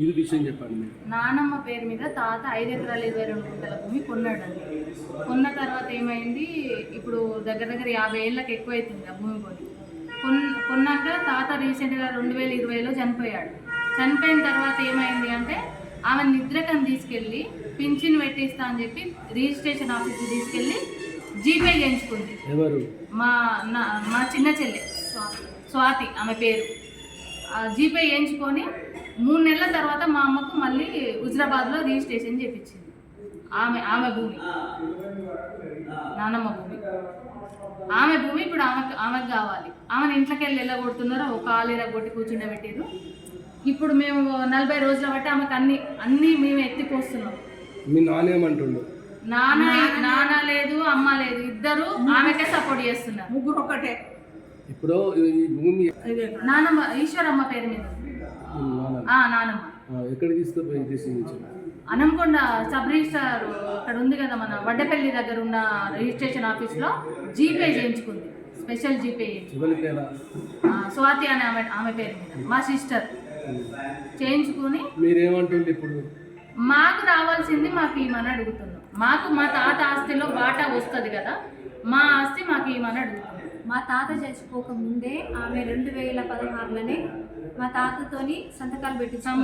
ఇది విషయం చెప్పండి. నానమ్మ పేరు మీద తాత 5 ఎకరాల 22 గుంటల భూమి కొన్నాడండి. కొన్న తర్వాత ఏమైంది, ఇప్పుడు దగ్గర దగ్గర 50 ఏళ్ళకి ఎక్కువైతుంది ఆ భూమి కొన్నాక తాత రీసెంట్గా 2020లో చనిపోయాడు. చనిపోయిన తర్వాత ఏమైంది అంటే ఆమె నిద్రకం తీసుకెళ్ళి పింఛన్ పెట్టిస్తా అని చెప్పి రిజిస్ట్రేషన్ ఆఫీస్కి తీసుకెళ్ళి జీపే చేయించుకుంది. ఎవరు? మా చిన్న చెల్లె స్వాతి ఆమె పేరు. జీపే చేయించుకొని 3 నెలల తర్వాత మా అమ్మకు మళ్ళీ హుజరాబాద్లో రిజిస్ట్రేషన్ చేయించింది. ఆమె భూమి, నానమ్మ భూమి, ఆమె భూమి ఇప్పుడు ఆమెకు కావాలి. ఆమెను ఇంట్లోకి వెళ్ళి వెళ్ళగొడుతున్నారు, ఒక ఆలీరగొట్టి కూర్చుండబెట్టారు. ఇప్పుడు మేము 40 రోజుల బట్టి ఆమెకు అన్నీ మేము ఎత్తిపోస్తున్నాం. మీ నాన్న ఏమంటుండు? నాన్న లేదు, అమ్మ లేదు, ఇద్దరు ఆమెకే సపోర్ట్ చేస్తున్నారు. ముగ్గురు ఒకటే. ఇప్పుడు ఈ భూమి నానమ్మ ఈశ్వరమ్మ పేరు మీద. నానమ్మ ఎక్కడ తీసుకుపోయి అనంకొండ సబ్ రిజిస్టార్ అక్కడ ఉంది కదా, మన వడ్డపల్లి దగ్గర ఉన్న రిజిస్ట్రేషన్ ఆఫీస్లో జీపే చేయించుకుంది. స్పెషల్ జీపే స్వాతి అనే ఆమె పేరు మీద, మా సిస్టర్ చేయించుకుని. మీరేమంటుంది ఇప్పుడు? మాకు రావాల్సింది మాకు ఇమని అడుగుతున్నాం. మాకు మా తాత ఆస్తిలో వాటా వస్తుంది కదా, మా ఆస్తి మాకు ఇమని అడుగుతున్నాం. మా తాత చచ్చిపోక ముందే ఆమె 2016లోనే మా తాతతోని సంతకాలు పెట్టించాం.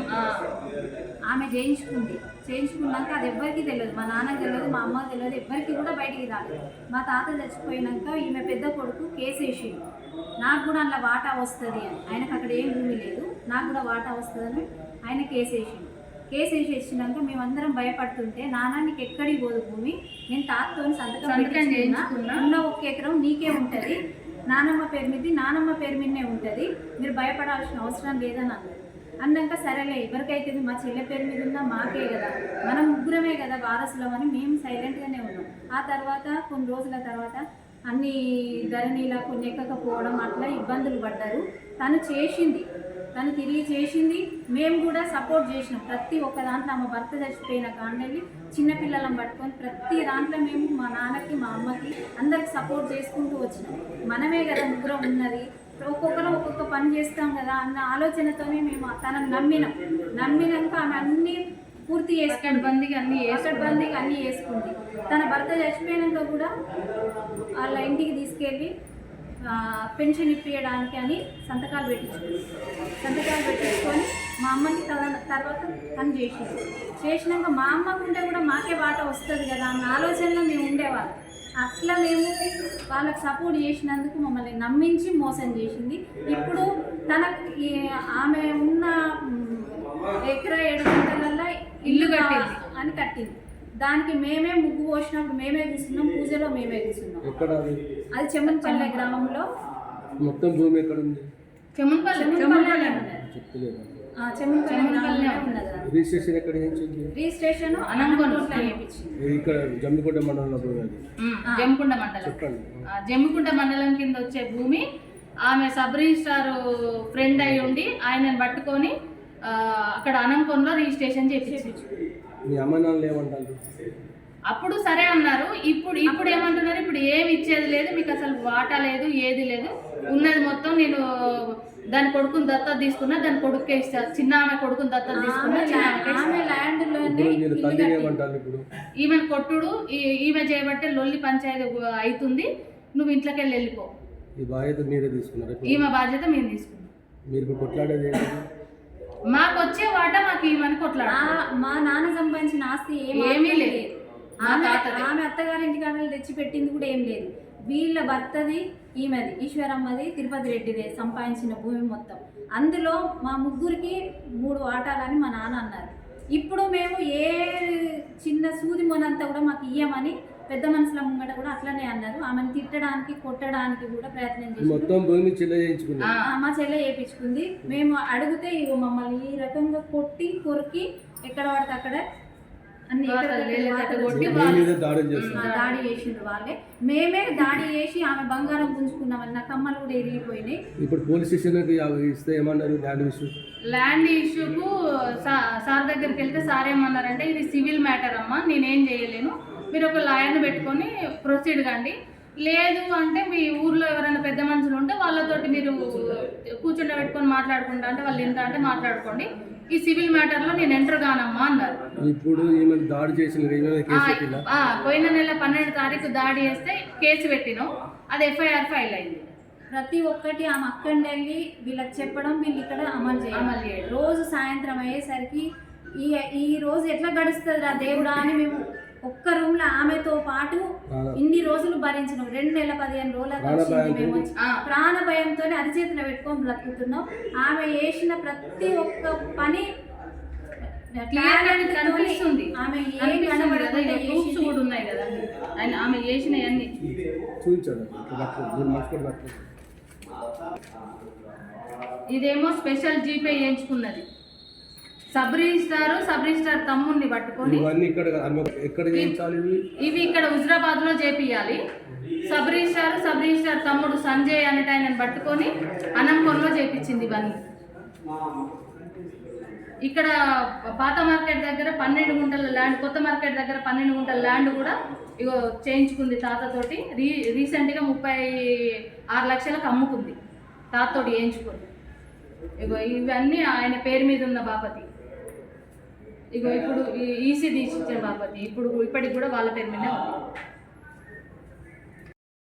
ఆమె చేయించుకున్నాక అది ఎవ్వరికీ తెలియదు, మా నాన్నకి తెలియదు, మా అమ్మకి తెలియదు, ఎవ్వరికి కూడా బయటికి రాలేదు. మా తాత చచ్చిపోయినాక ఈమె పెద్ద కొడుకు కేసు వేసిండు, నాకు కూడా అందులో వాటా వస్తుంది అని. ఆయనకు అక్కడ ఏం భూమి లేదు, నాకు కూడా వాటా వస్తుందని ఆయన కేసు వేసేసినాక మేమందరం భయపడుతుంటే, నాన్న నీకు ఎక్కడికి పోదు భూమి, నేను తాతతో సంతకం చేయించుకున్నా, ఉన్న 1 ఎకరం నీకే ఉంటుంది, నానమ్మ పేరు మీదనే ఉంటుంది, మీరు భయపడాల్సిన అవసరం లేదని అన్నాక సరేలే ఎవరికైతే మా చెల్లె పేరు మీద ఉన్నా మాకే కదా, మనం ముగ్గురమే కదా వారసులం అని మేము సైలెంట్గానే ఉన్నాం. ఆ తర్వాత కొన్ని రోజుల తర్వాత అన్ని ధరణిలా కొన్ని ఎక్కకపోవడం అట్లా ఇబ్బందులు పడ్డారు. తను తిరిగి చేసింది, మేము కూడా సపోర్ట్ చేసినాం. ప్రతి ఒక్క దాంట్లో ఆమె భర్త చచ్చిపోయిన కాండెళ్ళి చిన్నపిల్లలను పట్టుకొని ప్రతి దాంట్లో మేము మా నాన్నకి మా అమ్మకి అందరికి సపోర్ట్ చేసుకుంటూ వచ్చినాం. మనమే కదా ముగ్గురం ఉన్నది, ఒక్కొక్కరు ఒక్కొక్క పని చేస్తాం కదా అన్న ఆలోచనతోనే మేము తనను నమ్మినాక ఆమె అన్నీ పూర్తి చేసుకుంది, అన్నీ వేసుకుంది. తన భర్త చచ్చిపోయినాక కూడా వాళ్ళ ఇంటికి తీసుకెళ్ళి పెన్షన్ ఇప్పించడానికి అని సంతకాలు పెట్టించుకొని మా అమ్మకి తర్వాత తను చేసినాక మా అమ్మకు ఉంటే కూడా మాకే వాటా వస్తుంది కదా అన్న ఆలోచనలో మేము ఉండేవాళ్ళం. అట్లా మేము వాళ్ళకి సపోర్ట్ చేసినందుకు మమ్మల్ని నమ్మించి మోసం చేసింది. ఇప్పుడు ఆమె ఉన్న ఎకరా 7 గుంటలల్లో ఇల్లు కట్టింది. దానికి మేమే ముగ్గు పోసినప్పుడు మేమే కూర్చున్నాం, పూజలో మేమే కూర్చున్నాం. అది చెమ్మన్పల్లె గ్రామంలో. మొత్తం భూమి ఎక్కడ ఉంది? చెమ్మన్పల్లె రిజిస్ట్రేషన్ ఎక్కడ చేయించింది? రిజిస్ట్రేషన్ అనంకొండలో చేయించింది. ఇక్కడ జమ్మికుంట మండలంలో భూమి. జమ్మికుంట మండలం. చెప్పండి. జమ్మికుంట మండలం కింద వచ్చే భూమి. ఆమె సబ్ రిజిస్టార్ ఫ్రెండ్ అయి ఉండి ఆయనను పట్టుకొని అక్కడ అనంకొండలో రిజిస్ట్రేషన్ చేయించింది. మీ అమ్మ నాన్నలు ఏమంటారు? అప్పుడు సరే అన్నారు, ఇప్పుడు ఏమంటున్నారు, ఇప్పుడు ఏమి ఇచ్చేది లేదు, మీకు అసలు వాటా లేదు, ఏది లేదు, ఉన్నది మొత్తం నేను దాని కొడుకుని దత్తత తీసుకున్నా, దాని కొడుకే ఇస్తా, చిన్న ఆమె కొడుకుని దత్తత తీసుకున్నా, ఈమె కొట్టుడు ఈమె చేయబట్టే లొల్లి పంచాయతీ అవుతుంది, నువ్వు ఇంట్లోకి వెళ్ళిపో. ఈ బాధ్యత మీరే తీసుకున్నారు? ఈమె బాధ్యత మేము తీసుకున్నాం. మీరు కొట్లాడేది మాకు వచ్చే వాటా మాకు ఈమెను కొట్లాడ. మా నాన్న సంపాదించిన ఆస్తి ఏమీ లేదు, ఆమె అత్తగారింటి కాడలు తెచ్చి పెట్టింది కూడా ఏం లేదు. వీళ్ళ భర్తది, ఈమెది ఈశ్వరమ్మది, తిరుపతి రెడ్డిదే సంపాదించిన భూమి మొత్తం. అందులో మా ముగ్గురికి 3 వాటాలని మా నాన్న అన్నారు. ఇప్పుడు మేము ఏ చిన్న సూది మొనంతా కూడా మాకు ఇయ్యమని పెద్ద మనుషుల ముంగట కూడా అట్లనే అన్నారు. ఆమెను తిట్టడానికి కొట్టడానికి కూడా ప్రయత్నం చేసి మా చెల్లె చేయించుకుంది. మేము అడిగితే ఇగో మమ్మల్ని ఈ రకంగా కొట్టి కొరికి ఎక్కడ పడితే అక్కడ అన్ని దాడి చేసిండ్రు వాళ్ళే. మేమే దాడి చేసి ఆమె బంగారం గుంజుకున్నామని నా కమ్మలు కూడా ఎరిగిపోయినాయి. ఇప్పుడు పోలీస్ స్టేషన్కి ఇస్తే ఏమన్నారు? ల్యాండ్ ఇష్యూకు సార్ దగ్గరికి వెళ్తే సార్ ఏమన్నారంటే, ఇది సివిల్ మ్యాటర్ అమ్మా, నేనేం చేయలేను, మీరు ఒక లాయర్ని పెట్టుకొని ప్రొసీడ్ కండి, లేదు అంటే మీ ఊర్లో ఎవరైనా పెద్ద మనుషులు ఉంటే వాళ్ళతోటి మీరు కూర్చుండ పెట్టుకొని మాట్లాడుకుంటా అంటే వాళ్ళు ఎంత అంటే మాట్లాడుకోండి, ఈ సివిల్ మ్యాటర్లో నేను ఎంటర్ కానమ్మా అన్నారు. ఇప్పుడు ఈమె దాడి చేసిన కేసు పెట్టిలా? పోయిన నెల 12 తారీఖు దాడి చేస్తే కేసు పెట్టినాం, అది ఎఫ్ఐఆర్ ఫైల్ అయింది. ప్రతి ఒక్కటి ఆమె అక్కడికి వెళ్ళి వీళ్ళకి చెప్పడం, వీళ్ళు ఇక్కడ అమలు చేయాలి. రోజు సాయంత్రం అయ్యేసరికి ఈ రోజు ఎట్లా గడుస్తుంది రా దేవుడా అని మేము ఒక్క రూమ్ లో ఆమెతో పాటు ఇన్ని రోజులు భరించినాం. 2 నెలల 15 రోజులకు వచ్చింది. మేము ప్రాణ భయంతో అరిచేతిలో పెట్టుకొని బ్రతుకుతున్నాం. ఆమె చేసిన ప్రతి ఒక్క పని కనిపిస్తుంది. ఆమె ఏం కనబడకుండా ప్రూఫ్స్ కూడా ఉన్నాయి కదా ఆమె చేసినవన్నీ చూపించాడు. ఇదేమో స్పెషల్ జీపే చేయించుకున్నది. సబ్ రిజిస్టార్ తమ్ముడిని పట్టుకొని ఇవి ఇక్కడ హుజరాబాద్ లో చేపియాలి. సబ్ రిజిస్టార్ తమ్ముడు సంజయ్ అనేట ఆయన పట్టుకొని అనంకొండలో చేపించింది ఇవన్నీ. ఇక్కడ పాత మార్కెట్ దగ్గర 12 గుంటల ల్యాండ్, కొత్త మార్కెట్ దగ్గర 12 గుంటల ల్యాండ్ కూడా ఇగో చేయించుకుంది తాతతోటి. రీసెంట్గా 36 లక్షలకు అమ్ముకుంది తాతతోటి చేయించుకుంది. ఇగో ఇవన్నీ ఆయన పేరు మీద ఉన్న బాపతి. ఇగో ఇప్పుడు ఈసీ తీసిచ్చిన బాపతి ఇప్పటికి కూడా వాళ్ళ పేరు మీదే ఉంది.